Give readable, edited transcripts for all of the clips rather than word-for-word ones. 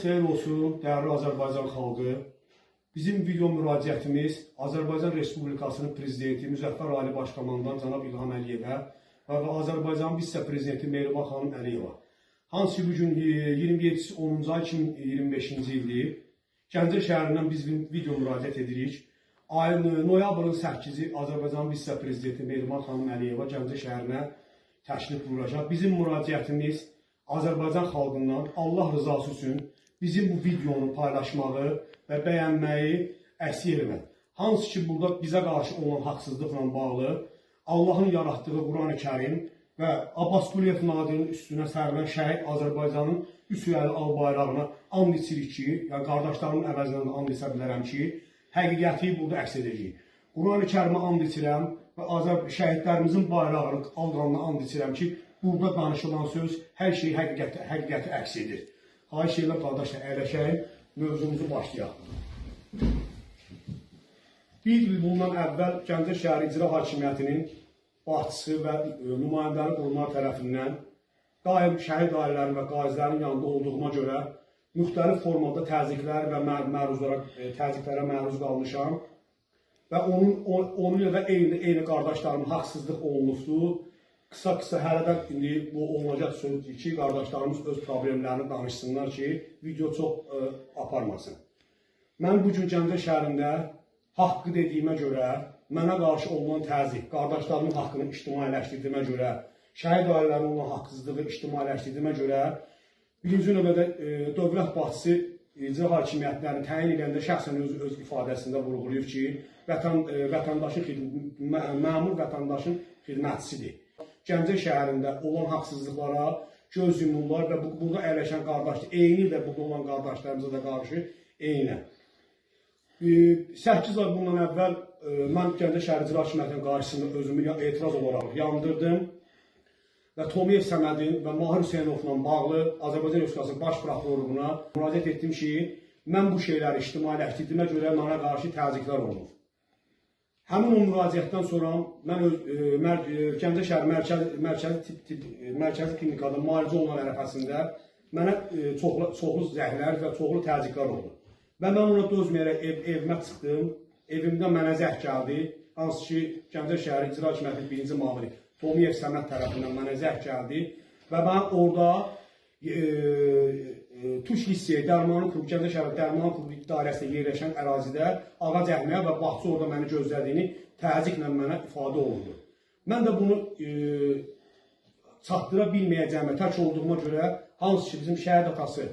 xeyir olsun, değerli Azərbaycan xalqı. Bizim video müraciətimiz Azərbaycan Respublikasının Prezidenti Müzəffər Ali Başkomandan cənab İlham Əliyevə və Azərbaycan vitse-prezidenti Mehriban xanım Əliyeva. Hansı ki, bugün 27-10 ay 2025-ci ildir. Gəncə şəhərindən biz video müraciət edirik. Noyabrın 8-ci Azərbaycan vitse-prezidenti Mehriban xanım Əliyeva Gəncə şəhərinə təşrif buyuracaq. Bizim müraciətimiz Azərbaycan xalqından Allah rızası üçün bizim bu videonu paylaşmağı və bəyənməyi əksik eləmək. Hansı ki, burada bizə qarşı olan haqsızlıqla bağlı Allahın yaratdığı Quran-ı Kərim və Abbas Quliyev Nadirinin üstünə sərilən şəhid Azərbaycanın üsüyəli al bayrağına and içirik ki, yəni qardaşlarımın əvəzindən and içə bilərəm ki, həqiqəti burada əks edəcək. Quran-ı Kərimə and içirəm və şəhidlərimizin bayrağını alqanına and içirəm ki, burada danışılan söz hər şeyi həqiqəti əks edir. Xahiş edirəm qardaşlar, əyləşəyin, mövzumuzu başlayaq. Bir il bundan əvvəl Gəncə şəhəri İcra Hakimiyyətinin başçısı və nümayəndənin qurumları tərəfindən daim şəhid ailələrinin və qazilərin yanında olduğuma görə müxtəlif formada təzyiqlər və təzyiqlərə məruz qalmışam və onun ilə eyni qardaşlarımın haqsızlıq olunubdur. Qısa hərədən indi bu olunacaq sözdür ki, qardaşlarımız öz problemlərini danışsınlar ki, video çox aparmasın. Mən bugün Gəncə şəhərində haqqı dediyimə görə, mənə qarşı olunan təzyiq, qardaşlarımın haqqını ictimailəşdirdiyimə görə, şəhid ailələrinin olan haqsızlığı ictimailəşdirdiyimə görə, birinci növbədə dövlət başçısı icra hakimiyyətlərini təyin edəndə şəxsən öz ifadəsində vurğulayıb ki, məmur vətəndaşın xidmətçisidir. Gəncə şəhərində olan haqsızlıqlara göz yumurlar və burada əyləşən qardaşlar, eyni də burada olan qardaşlarımıza da qarşı eyni. 8 ay bundan əvvəl mən Gəncə şəhər İcra Hakimiyyətinin qarşısında özümü etiraz olaraq yandırdım və Tomiyev Səmədin və Mahir Hüseynovla bağlı Azərbaycan Respublikası Baş Prokurorluğuna müraciət etdim ki, mən bu şeyləri ictimailəşdirdiyimə görə mənə qarşı təzyiqlər olunur. Həmin o müraciətdən sonra mən Gəncə şəhər mərkəzi klinikada müalicə olunan ərəfəsində mənə çoxlu zəhlər və çoxlu təzyiqlər oldu. Və mən ona dözməyərək evimə çıxdım, evimdə mənə zəh gəldi, hansı ki, Gəncə şəhəri İcra Hakimiyyətinin birinci mamiri Tomiyev Səməd tərəfindən mənə zəh gəldi və mən orada Tuş Lisseye, Gəncə şəhəri Dərmanı Klubu idarəsində yerləşən ərazidə ağac əkməyə və bağça orada məni gözlədiyini təzyiqlə mənə ifadə olundu. Mən də bunu çatdıra bilməyəcəyimə tək olduğuma görə, hansı ki, bizim şəhid atası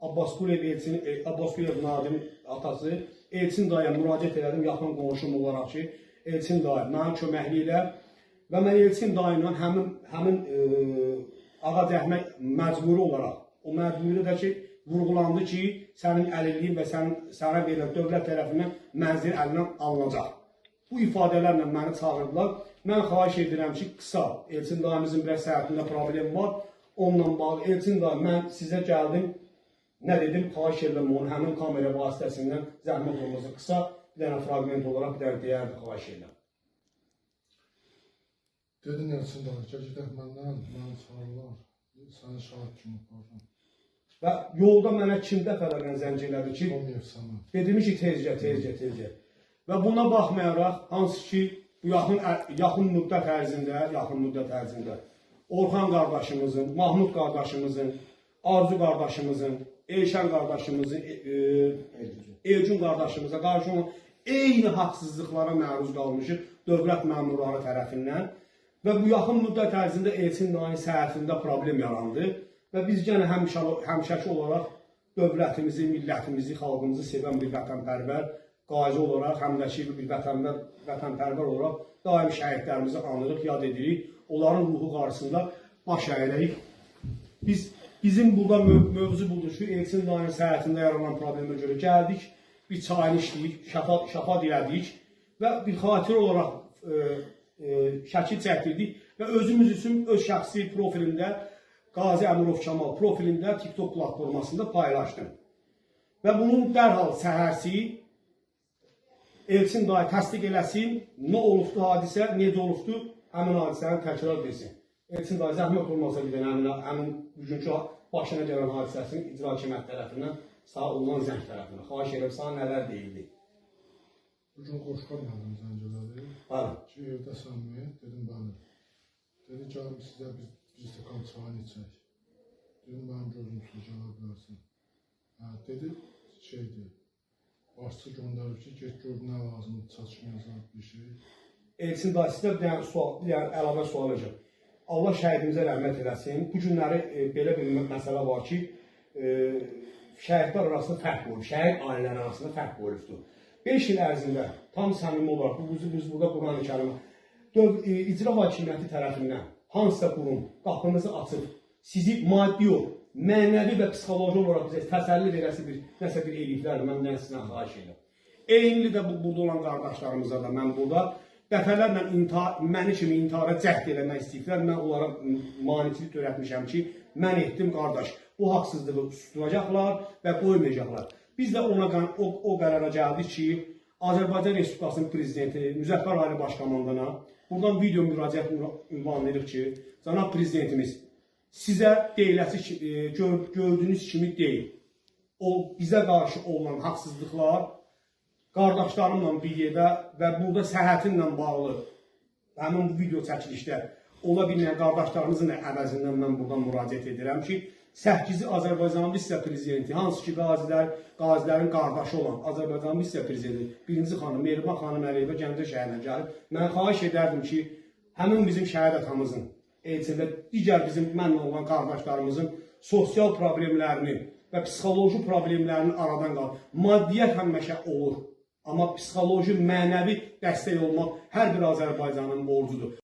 Abbas Quliyev Nadirinin atası Elçin dayıya müraciət elədim, yaxın qonşum olaraq ki, Elçin dayı mənim köməkli ilə və mən Elçin dayı ilə həmin ağac əkmək məcburi olaraq, o məcburidə ki, vurğulandı ki, sənin əlilliyin və sənə verilən dövlət tərəfindən mənzil əlindən alınacaq. Bu ifadələrlə məni çağırdılar. Mən xahiş edirəm ki, qısa, Elçin dayımızın biraz səhətində problem var, onunla bağlı. Elçin dayı, mən sizə gəldim, nə dedim, xahiş edirəm onu həmin kamera vasitəsindən zəhmət olması qısa, bir dənə fragment olaraq bir dənə deyərdi, xahiş edirəm. Dedin Elçin dayı, gedək məndən, məni çağırırlar, səni şahid kimi apardım. Və yolda mənə 2 dəfələrlə zəng elədi ki, dedim ki, tezcə. Və buna baxmayaraq, hansı ki, bu yaxın müddət ərzində Orxan qardaşımızın, Mahmud qardaşımızın, Arzu qardaşımızın, Eyşən qardaşımızın, Elcun qardaşımıza qarşı olan eyni haqsızlıqlara məruz qalmışıq dövlət məmurları tərəfindən və bu yaxın müddət ərzində Elçin dayının səhhətində problem yarandı. Və biz yenə həmişəki olaraq dövlətimizi, millətimizi, xalqımızı sevən bir vətənpərvər, qazi olaraq, həm də ki, bir vətənpərvər olaraq daim şəhidlərimizi anırıq, yad edirik, onların ruhu qarşısında baş əyirik. Bizim burada mövzu budur ki, Elçin dayının səhhətində yaranan problemə görə gəldik, bir çayını içdik, şəfa dilədik və bir xatirə olaraq şəkil çəkdirdik və özümüz üçün öz şəxsi profilində Qazi Əmirov Kamal profilində TikTok platformasında paylaşdım. Və bunun dərhal səhərsi Elçin dayı təsdiq eləsin, nə olubdu hadisə, necə olubdu, həmin hadisəni təkrar desin. Elçin dayı zəhmət olmasa bir dənə həmin bugünkü başına gələn hadisəsini icra hakimiyyəti tərəfindən sağ olunan zəng tərəfinə. Xahiş edirəm, sana nələr deyildi? Bugün Qoşqar müəllim zəng elədi. Bəli. Ki, evdəsənmi? Dedim, bəli. Dedi, gəlin sizə bir stəkan çay içək. Dedim, mənim gözüm su gələ bilərsin. Dedi, şeydir, başçı göndərib ki, get gör nə lazımdır, çatışmayacaq bir şey. Elçin dayı, sizə bir dənə sual, bir dənə əlavə sual olacaq. Allah şəhidimizə rəhmət eləsin. Bu günləri belə bir məsələ var ki, şəhidlər arasında fərq olub, şəhid ailələri arasında fərq olubdur. 5 il ərzində tam səmimi olaraq, biz burada Quran-ı Kərimə icra hakimiyyəti tərəfindən hansısa qurum qapınızı açıb, sizi maddi yox, mənəvi və psixoloji olaraq bizə təsəlli verəsi nəsə bir eləyiblər, mən sizdən xahiş edirəm. Eyni də burada olan qardaşlarımıza da mən burada dəfələrlə məni kimi intihara cəhd eləmək istəyiblər, mən onlara maniçilik törətmişəm ki, mən etdim qardaş, bu haqsızlığı susturacaqlar və qoymayacaqlar. Biz də o qərara gəldik ki, Azərbaycan Respublikasının prezidenti Müzəffər Ali Başkomandana buradan video müraciət ünvan edirik ki, cənab prezidentimiz, sizə deyiləsi gördüyünüz kimi deyil. O bizə qarşı olan haqsızlıqlar qardaşlarımla bir yerdə və burada səhhətimlə bağlı həmin bu video çəkilişdə ola bilməyən qardaşlarımızın əvəzindən mən buradan müraciət edirəm ki, 8-ci Azərbaycanın vitse-prezidenti, hansı ki qazilərin qardaşı olan Azərbaycanın vitse-prezidenti 1-ci xanım Mehriban xanım Əliyevə Gəncə şəhərinə gəlib, mən xahiş edərdim ki, həmin bizim şəhid atamızın, elçində digər bizim mənlə olan qardaşlarımızın sosial problemlərini və psixoloji problemlərini aradan qalır. Maddiyyət həmişə olur, amma psixoloji, mənəvi dəstək olmaq hər bir Azərbaycanın borcudur.